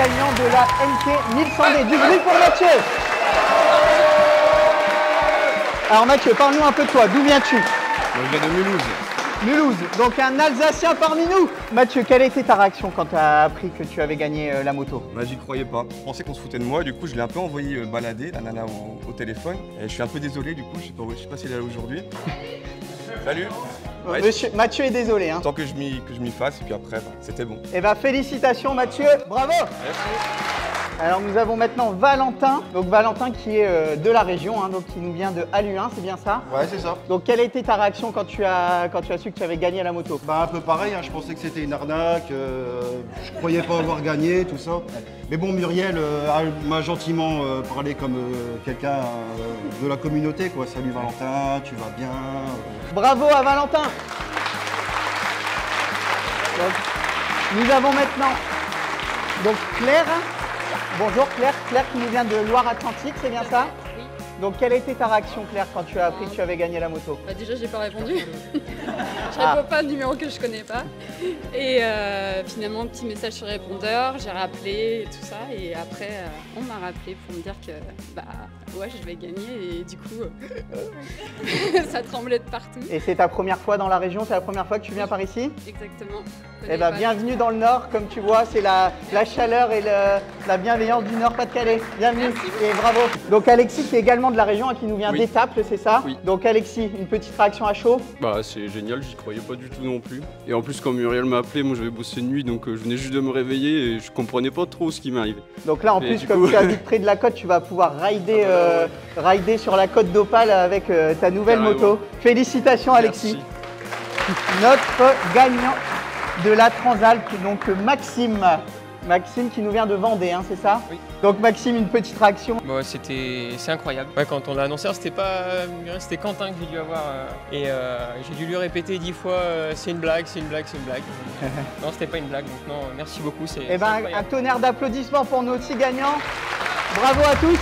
gagnant de la MT 1100D. Du bruit pour Mathieu. Alors Mathieu, parle-nous un peu de toi. D'où viens-tu? Moi, je viens de Mulhouse. Mulhouse, donc un Alsacien parmi nous. Mathieu, quelle a été ta réaction quand tu as appris que tu avais gagné la moto? Bah, j'y croyais pas. Je pensais qu'on se foutait de moi, du coup je l'ai un peu envoyé balader, la nana au téléphone. Et je suis un peu désolé, du coup je sais pas si elle est là aujourd'hui. Salut. Ouais, Mathieu est désolé. Hein. Tant que je m'y fasse, et puis après, bah, c'était bon. Eh ben félicitations Mathieu, bravo. Merci. Alors nous avons maintenant Valentin, donc Valentin qui est de la région, hein, donc qui nous vient de Halluin, c'est bien ça? Ouais, c'est ça. Donc quelle a été ta réaction quand tu as su que tu avais gagné la moto? Bah un peu pareil, hein, je pensais que c'était une arnaque, je croyais pas avoir gagné, tout ça. Mais bon, Muriel m'a gentiment parlé comme quelqu'un de la communauté, quoi. Salut Valentin, tu vas bien. Bravo à Valentin. Donc, nous avons maintenant donc Claire. Bonjour Claire, Claire qui nous vient de Loire-Atlantique, c'est bien ça? Oui. Donc quelle a été ta réaction Claire quand tu as appris que tu avais gagné la moto? Bah déjà j'ai pas répondu, je réponds pas à un numéro que je connais pas. Et finalement petit message sur répondeur, j'ai rappelé et tout ça et après on m'a rappelé pour me dire que bah ouais je vais gagner et du coup ça tremblait de partout. Et c'est ta première fois dans la région, c'est la première fois que tu viens par ici? Exactement. Eh ben bienvenue dans le Nord, comme tu vois, c'est la chaleur et la bienveillance du Nord-Pas-de-Calais. Bienvenue et bravo. Donc Alexis qui est également de la région, hein, qui nous vient d'Étaples, c'est ça? Oui. Donc Alexis, une petite réaction à chaud? Bah c'est génial, j'y croyais pas du tout non plus. Et en plus quand Muriel m'a appelé, moi j'avais bossé de nuit donc je venais juste de me réveiller et je comprenais pas trop ce qui m'arrivait. Donc là en plus comme tu habites près de la côte, tu vas pouvoir rider sur la côte d'Opale avec ta nouvelle moto. Félicitations Alexis. Merci. Notre gagnant de la Transalp, donc Maxime. Maxime qui nous vient de Vendée, hein, c'est ça? Oui. Donc Maxime, une petite réaction? Bon, c'est incroyable. Ouais, quand on l'a annoncé, c'était pas Muriel, c'était Quentin que j'ai dû avoir. Et j'ai dû lui répéter 10 fois c'est une blague, c'est une blague, c'est une blague. Non, c'était pas une blague, donc non, merci beaucoup. Eh ben, un tonnerre d'applaudissements pour nos 6 gagnants. Bravo à tous.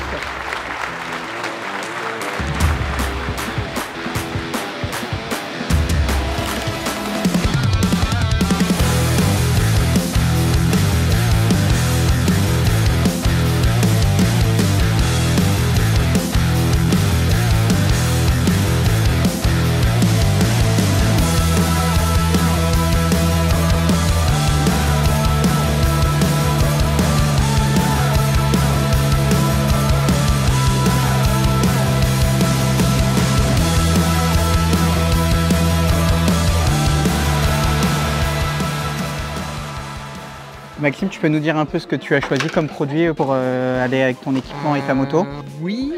Maxime, tu peux nous dire un peu ce que tu as choisi comme produit pour aller avec ton équipement et ta moto? Oui,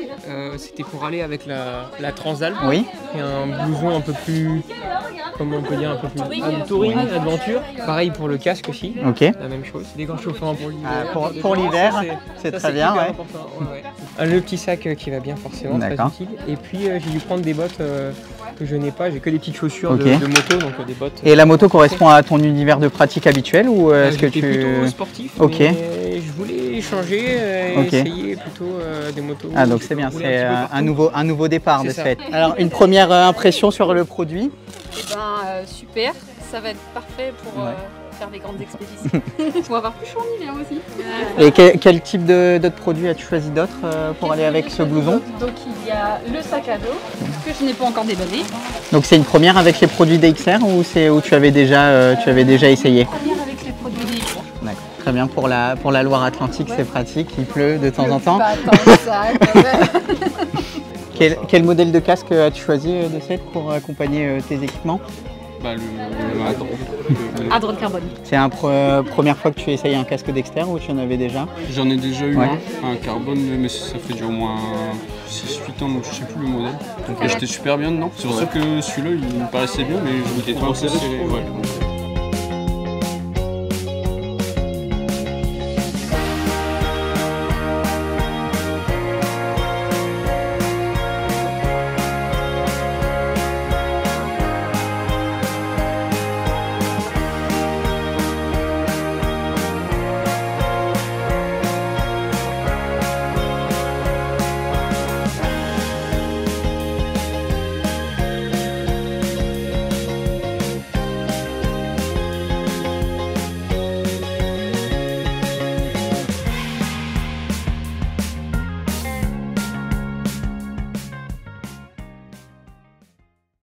c'était pour aller avec la Transalp. Oui. Et un blouson un peu plus, comment on peut dire, un peu plus touring, aventure. Pareil pour le casque aussi. Ok. La même chose. Des gants chauffants pour l'hiver. Pour l'hiver, c'est très bien. Ouais. Le petit sac qui va bien forcément, très utile. Et puis j'ai dû prendre des bottes que je n'ai pas. J'ai que des petites chaussures de moto, donc des bottes. Et la moto correspond à ton univers de pratique habituel ou est-ce que tu... plutôt sportif, mais je voulais changer et essayer plutôt des motos. Ah donc c'est bien, c'est un nouveau départ de ce fait. Alors une première impression sur le produit? Eh ben super, ça va être parfait pour faire des grandes expéditions. On va avoir plus chaud en hiver aussi. Et quel type d'autres produits as-tu choisi d'autres pour aller avec ce blouson? Donc il y a le sac à dos que je n'ai pas encore déballé. Donc c'est une première avec les produits DXR ou c'est où tu avais déjà essayé? Première avec les produits DXR. D'accord. Très bien, pour la Loire-Atlantique, c'est pratique, il pleut de temps en temps. Pas tant que ça, quand même. Quel modèle de casque as-tu choisi de cette pour accompagner tes équipements? Bah le Adron carbone. C'est la première fois que tu essayes un casque Dexter ou tu en avais déjà? J'en ai déjà eu un carbone, mais ça fait déjà au moins 6-8 ans, donc je sais plus le modèle. Donc j'étais super bien dedans. C'est pour ça que celui-là il me paraissait bien, mais je m'étais trop serré.